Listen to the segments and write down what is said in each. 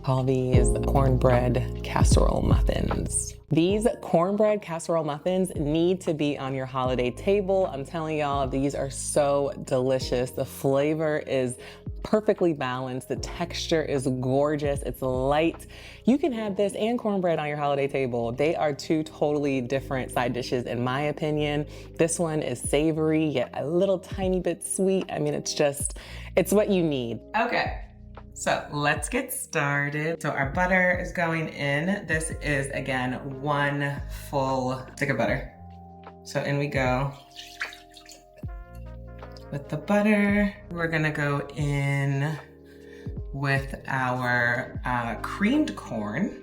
call these cornbread casserole muffins. These cornbread casserole muffins need to be on your holiday table. I'm telling y'all, these are so delicious. The flavor is perfectly balanced. The texture is gorgeous. It's light. You can have this and cornbread on your holiday table. They are two totally different side dishes in my opinion. This one is savory, yet a little tiny bit sweet. I mean, it's what you need. Okay. So let's get started. So our butter is going in. This is, again, 1 full stick of butter. So in we go with the butter. We're gonna go in with our creamed corn.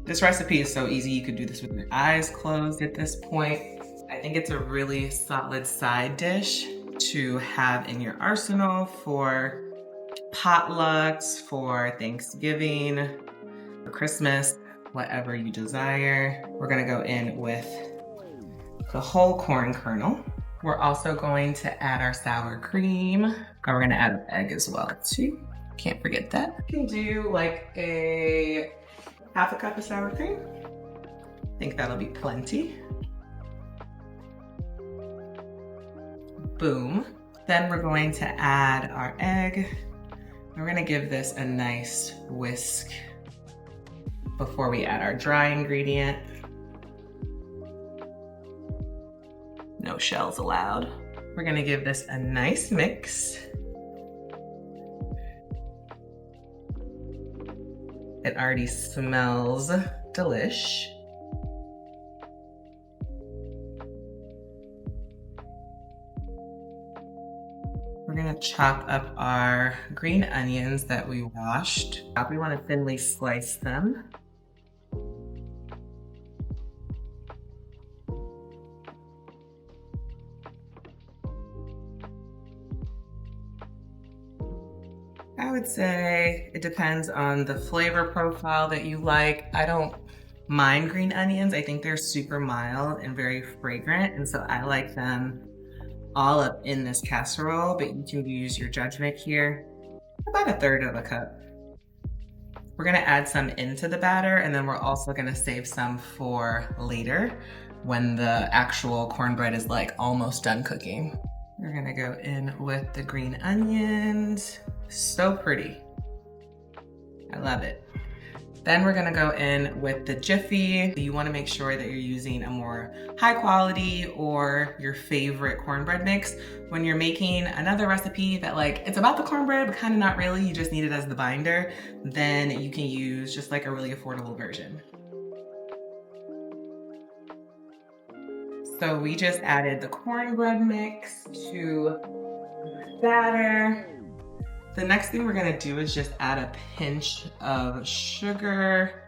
This recipe is so easy. You could do this with your eyes closed at this point. I think it's a really solid side dish to have in your arsenal for potlucks, for Thanksgiving, for Christmas, whatever you desire. We're gonna go in with the whole corn kernel. We're also going to add our sour cream, and we're gonna add an egg as well too. Can't forget that. You can do like a half a cup of sour cream. I think that'll be plenty. Boom. Then we're going to add our egg. We're gonna give this a nice whisk before we add our dry ingredient. No shells allowed. We're gonna give this a nice mix. It already smells delish. We're gonna chop up our green onions that we washed. We wanna thinly slice them. I would say it depends on the flavor profile that you like. I don't mind green onions. I think they're super mild and very fragrant, and so I like them all up in this casserole, but you can use your judgment here. About 1/3 of a cup. We're gonna add some into the batter, and then we're also gonna save some for later when the actual cornbread is like almost done cooking. We're gonna go in with the green onions. So pretty. I love it. Then we're gonna go in with the Jiffy. You wanna make sure that you're using a more high quality or your favorite cornbread mix. When you're making another recipe that like, it's about the cornbread, but kind of not really, you just need it as the binder, then you can use just like a really affordable version. So we just added the cornbread mix to the batter. The next thing we're gonna do is just add a pinch of sugar,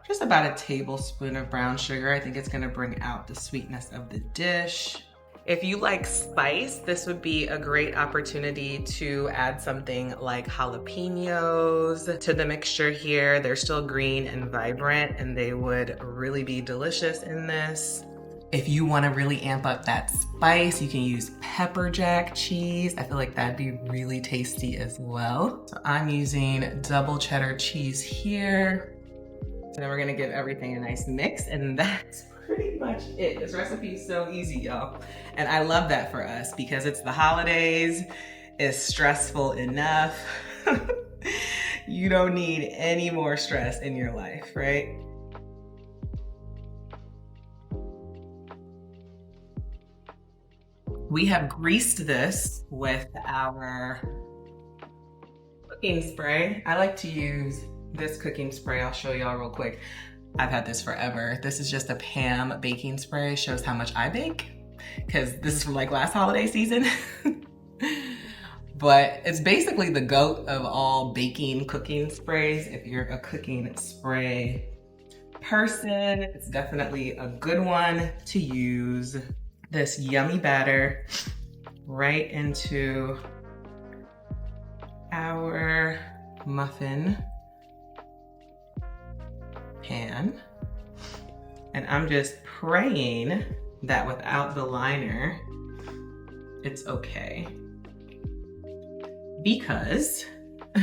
just about a tablespoon of brown sugar. I think it's gonna bring out the sweetness of the dish. If you like spice, this would be a great opportunity to add something like jalapenos to the mixture here. They're still green and vibrant, and they would really be delicious in this. If you want to really amp up that spice, you can use pepper jack cheese. I feel like that'd be really tasty as well. So I'm using double cheddar cheese here. So then we're gonna give everything a nice mix, and that's pretty much it. This recipe is so easy, y'all. And I love that for us because it's the holidays, it's stressful enough. You don't need any more stress in your life, right? We have greased this with our cooking spray. I like to use this cooking spray. I'll show y'all real quick. I've had this forever. This is just a Pam baking spray. Shows how much I bake, because this is from like last holiday season. But it's basically the GOAT of all baking cooking sprays. If you're a cooking spray person, it's definitely a good one to use. This yummy batter right into our muffin pan. And I'm just praying that without the liner, it's okay. because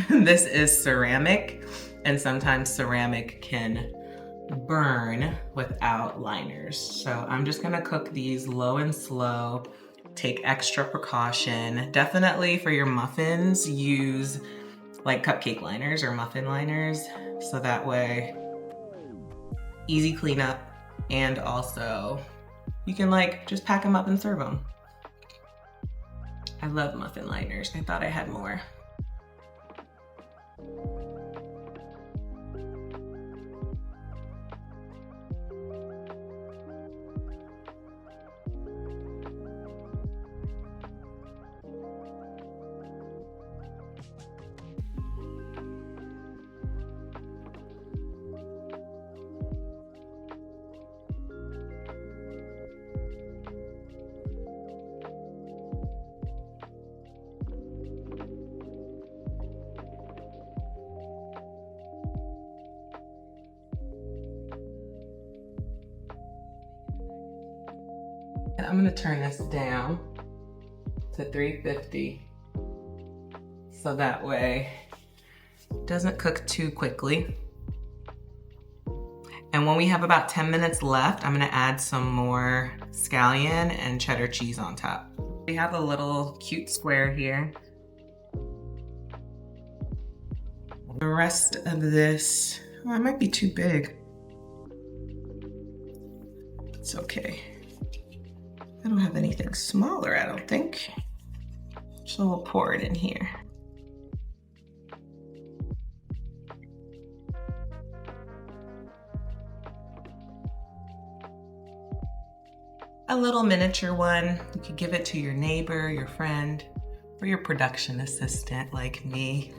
this is ceramic, and sometimes ceramic can burn without liners. So I'm just gonna cook these low and slow, take extra precaution. Definitely for your muffins, use like cupcake liners or muffin liners, so that way easy cleanup, and also you can like just pack them up and serve them. I love muffin liners. I thought I had more. And I'm gonna turn this down to 350 so that way it doesn't cook too quickly. And when we have about 10 minutes left, I'm gonna add some more scallion and cheddar cheese on top. We have a little cute square here. The rest of this, oh, it might be too big. It's okay. I don't have anything smaller, I don't think. So we'll pour it in here. A little miniature one. You could give it to your neighbor, your friend, or your production assistant like me.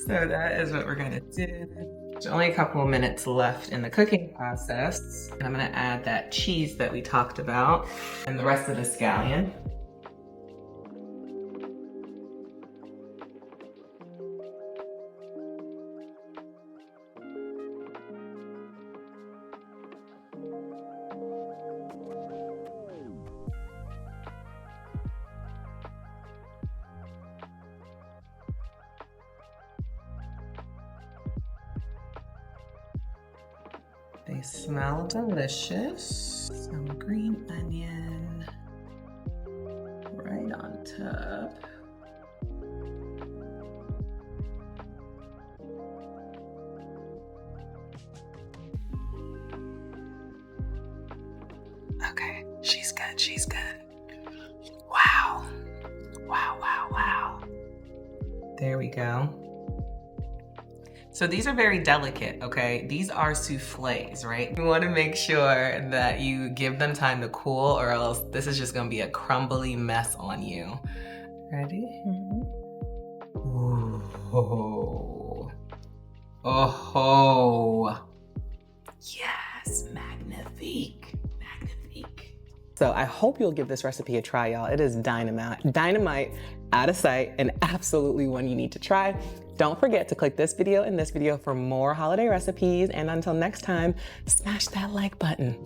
So that is what we're gonna do. There's only a couple of minutes left in the cooking process. And I'm gonna add that cheese that we talked about and the rest of the scallion. They smell delicious. Some green onion right on top. Okay, she's good, she's good. Wow. Wow, wow, wow. There we go. So these are very delicate, okay? These are souffles, right? You wanna make sure that you give them time to cool, or else this is just gonna be a crumbly mess on you. Ready? Ooh. Oh. Yes, magnifique, magnifique. So I hope you'll give this recipe a try, y'all. It is dynamite, out of sight, and absolutely one you need to try. Don't forget to click this video and this video for more holiday recipes. And until next time, smash that like button.